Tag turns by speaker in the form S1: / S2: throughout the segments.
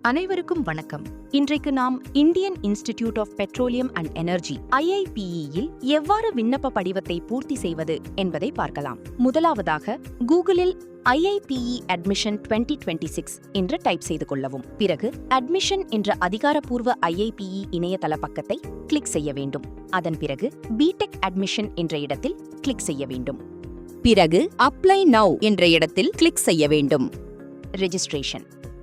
S1: அனைவருக்கும் வணக்கம். இன்றைக்கு நாம் Indian Institute of Petroleum and Energy IIPE-யில் எவ்வாறு விண்ணப்ப படிவத்தை பூர்த்தி செய்வது என்பதை பார்க்கலாம். முதலாவதாக கூகுளில் IIPE அட்மிஷன் 2026 என்று டைப் செய்து கொள்ளவும். பிறகு அட்மிஷன் என்ற அதிகாரப்பூர்வ IIPE இணையதள பக்கத்தை கிளிக் செய்ய வேண்டும். அதன் பிறகு பிடெக் அட்மிஷன் என்ற இடத்தில் கிளிக் செய்ய வேண்டும். பிறகு அப்ளை நவ் என்ற இடத்தில் கிளிக் செய்ய வேண்டும்.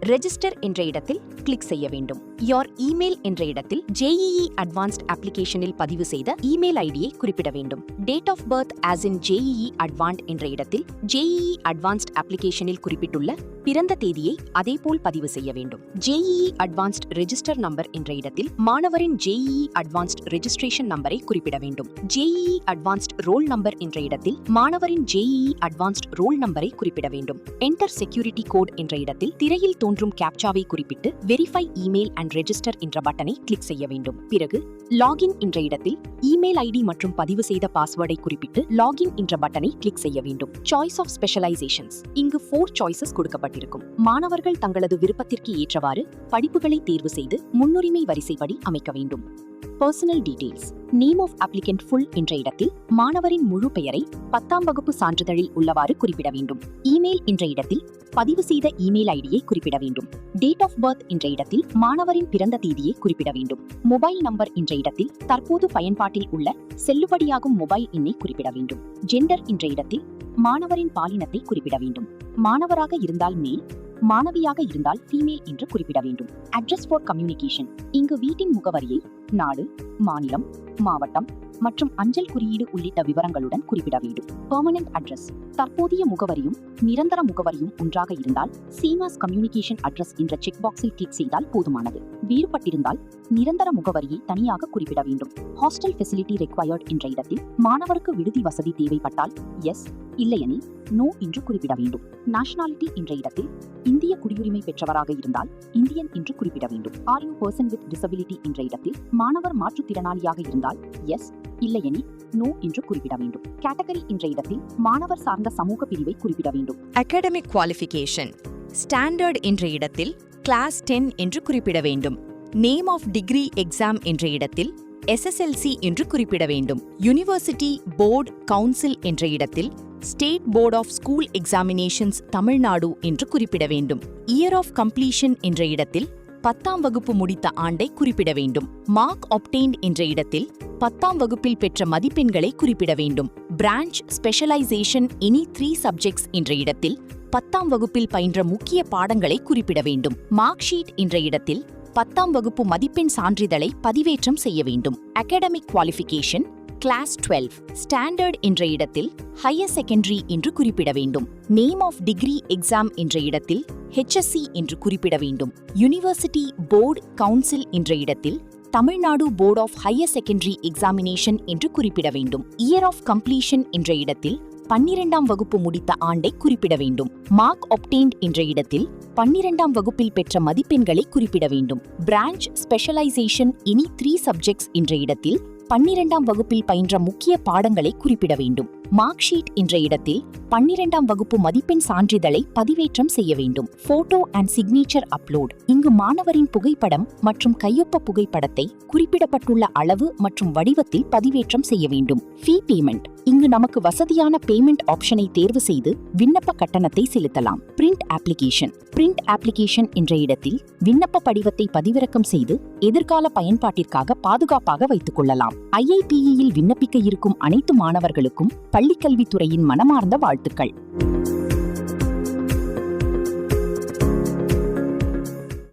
S1: ரெஜிஸ்டர் என்ற இடத்தில் கிளிக் செய்ய வேண்டும். யோர் இமெயில் என்ற இடத்தில் JEE அட்வான்ஸ்ட் அப்ளிகேஷனில் பதிவு செய்த இமெயில் ஐடியை குறிப்பிட வேண்டும். Date of birth as in JEE advanced என்ற இடத்தில் JEE அட்வான்ஸ்ட் அப்ளிகேஷனில் குறிப்பிட்டுள்ள பிறந்த தேதியை அதேபோல் பதிவு செய்ய வேண்டும். JEE அட்வான்ஸ்ட் ரெஜிஸ்டர் நம்பர் என்ற இடத்தில் மாணவரின் JEE அட்வான்ஸ்ட் ரெஜிஸ்ட்ரேஷன் நம்பரை குறிப்பிட வேண்டும். JEE அட்வான்ஸ்ட் ரோல் நம்பர் என்ற இடத்தில் மாணவரின் JEE அட்வான்ஸ்ட் ரோல் நம்பரை குறிப்பிட வேண்டும். என்டர் செக்யூரிட்டி கோட் என்ற இடத்தில் திரையில் தோன்றும் கேப்சாவை குறிப்பிட்டு வெரிஃபை இமெயில் அண்ட் ரெஜிஸ்டர் என்ற பட்டனை கிளிக் செய்ய வேண்டும். பிறகு லாகின் என்ற இடத்தில் இமெயில் ஐடி மற்றும் பதிவு செய்த பாஸ்வேர்டை குறிப்பிட்டு லாகின் என்ற பட்டனை கிளிக் செய்ய வேண்டும். Choice of specialisations. இங்கு 4 சாய்ஸஸ் கொடுக்கப்பட்டிருக்கும். மாணவர்கள் தங்களது விருப்பத்திற்கு ஏற்றவாறு படிப்புகளை தேர்வு செய்து முன்னுரிமை வரிசைப்படி அமைக்க வேண்டும். Personal details. Name of applicant full என்ற இடத்தில் மாணவரின் முழு பெயரை 10ஆம் வகுப்பு சான்றிதழில் உள்ளவாறு குறிப்பிட வேண்டும். இமெயில் என்ற இடத்தில் பதிவு செய்த இமெயில் ஐடியை குறிப்பிட வேண்டும். டேட் ஆஃப் பர்த் என்ற இடத்தில் மாணவரின் பிறந்த தேதியை குறிப்பிட வேண்டும். மொபைல் நம்பர் என்ற இடத்தில் தற்போது பயன்பாட்டில் உள்ள செல்லுபடியாகும் மொபைல் எண்ணை குறிப்பிட வேண்டும். ஜெண்டர் என்ற இடத்தில் மாணவரின் பாலினத்தை குறிப்பிட வேண்டும். மாணவராக இருந்தால் மேல், மாணவியாக இருந்தால் ஃபீமேல் என்று குறிப்பிட வேண்டும். Address for communication. இங்கு வீட்டின் முகவரியை நாடு, மாநிலம், மாவட்டம் மற்றும் அஞ்சல் குறியீடு உள்ளிட்ட விவரங்களுடன் குறிப்பிட வேண்டும். Permanent address. தற்போதைய முகவரியும் நிரந்தர முகவரியும் ஒன்றாக இருந்தால் சீமாஸ் கம்யூனிகேஷன் அட்ரஸ் என்ற செக் பாக்ஸில் கிளிக் செய்தால் போதுமானது. வேறுபட்டிருந்தால் நிரந்தர முகவரியை தனியாக குறிப்பிட வேண்டும். ஹாஸ்டல் ஃபெசிலிட்டி ரெக்வயர்ட் என்ற இடத்தில் மாணவருக்கு விடுதி வசதி தேவைப்பட்டால் எஸ், இல்லையெனில் நோ என்று குறிப்பிட வேண்டும். நேஷனாலிட்டி என்ற இடத்தில் இந்திய குடியுரிமை பெற்றவராக இருந்தால் இந்தியன் என்று குறிப்பிட வேண்டும். Are you person with disability என்ற இடத்தில் மாணவர் மாற்றுத்திறனாளியாக இருந்தால் எஸ், இல்லையெனில் நோ என்று குறிப்பிட வேண்டும். கேட்டகரி என்ற இடத்தில் மாணவர் சார்ந்த சமூக பிரிவை குறிப்பிட வேண்டும்.
S2: Academic qualification. ஸ்டாண்டர்ட் என்ற இடத்தில் கிளாஸ் 10 என்று குறிப்பிட வேண்டும். நேம் ஆஃப் டிகிரி எக்ஸாம் என்ற இடத்தில் SSLC என்று குறிப்பிட வேண்டும். யூனிவர்சிட்டி போர்டு கவுன்சில் என்ற இடத்தில் state board of school examinations Tamil Nadu என்று குறிப்பிட வேண்டும். இயர் ஆஃப் கம்ப்ளீஷன் என்ற இடத்தில் 10ஆம் வகுப்பு முடித்த ஆண்டை குறிப்பிட வேண்டும். மார்க் ஆப்டெய்ன்ட் என்ற இடத்தில் 10ஆம் வகுப்பில் பெற்ற மதிப்பெண்களை குறிப்பிட வேண்டும். பிரான்ச் ஸ்பெஷலைசேஷன் எனி 3 சப்ஜெக்ட்ஸ் என்ற இடத்தில் 10ஆம் வகுப்பில் பயின்ற முக்கிய பாடங்களை குறிப்பிட வேண்டும். மார்க் ஷீட் என்ற இடத்தில் 10ஆம் வகுப்பு மதிப்பெண் சான்றிதழை பதிவேற்றம் செய்ய வேண்டும். Academic qualification class 12. ஸ்டாண்டர்ட் என்ற இடத்தில் ஹையர் செகண்டரி என்று குறிப்பிட வேண்டும். நேம் ஆஃப் டிகிரி எக்ஸாம் என்ற இடத்தில் HSC என்று குறிப்பிட வேண்டும். யூனிவர்சிட்டி போர்டு கவுன்சில் என்ற இடத்தில் Tamil Nadu board of higher secondary examination என்று குறிப்பிட வேண்டும். இயர் ஆஃப் கம்ப்ளீஷன் என்ற இடத்தில் 12ஆம் வகுப்பு முடித்த ஆண்டை குறிப்பிட வேண்டும். மார்க் ஆப்டெய்ன்ட் என்ற இடத்தில் 12ஆம் வகுப்பில் பெற்ற மதிப்பெண்களை குறிப்பிட வேண்டும். பிரான்ச் ஸ்பெஷலைசேஷன் எனி 3 சப்ஜெக்ட்ஸ் என்ற இடத்தில் 12ஆம் வகுப்பில் பயின்ற முக்கிய பாடங்களை குறிப்பிட வேண்டும். மார்க் ஷீட் என்ற இடத்தில் 12ஆம் வகுப்பு மதிப்பெண் சான்றிதழை பதிவேற்றம் செய்ய வேண்டும். Photo and signature upload. இங்கு மாணவரின் புகைப்படம் மற்றும் கையொப்ப புகைப்படத்தை குறிப்பிடப்பட்டுள்ள அளவு மற்றும் வடிவத்தில் பதிவேற்றம் செய்ய வேண்டும். ஃபீ பேமெண்ட். இங்கு நமக்கு வசதியான பேமெண்ட் ஆப்ஷனை தேர்வு செய்து விண்ணப்ப கட்டணத்தை செலுத்தலாம். Print application. பிரிண்ட் அப்ளிகேஷன் என்ற இடத்தில் விண்ணப்ப படிவத்தை பதிவிறக்கம் செய்து எதிர்கால பயன்பாட்டிற்காக பாதுகாப்பாக வைத்துக் கொள்ளலாம். IIPE-யில் விண்ணப்பிக்க இருக்கும் அனைத்து மாணவர்களுக்கும் பள்ளிக்கல்வித்துறையின் மனமார்ந்த வாழ்த்துக்கள்.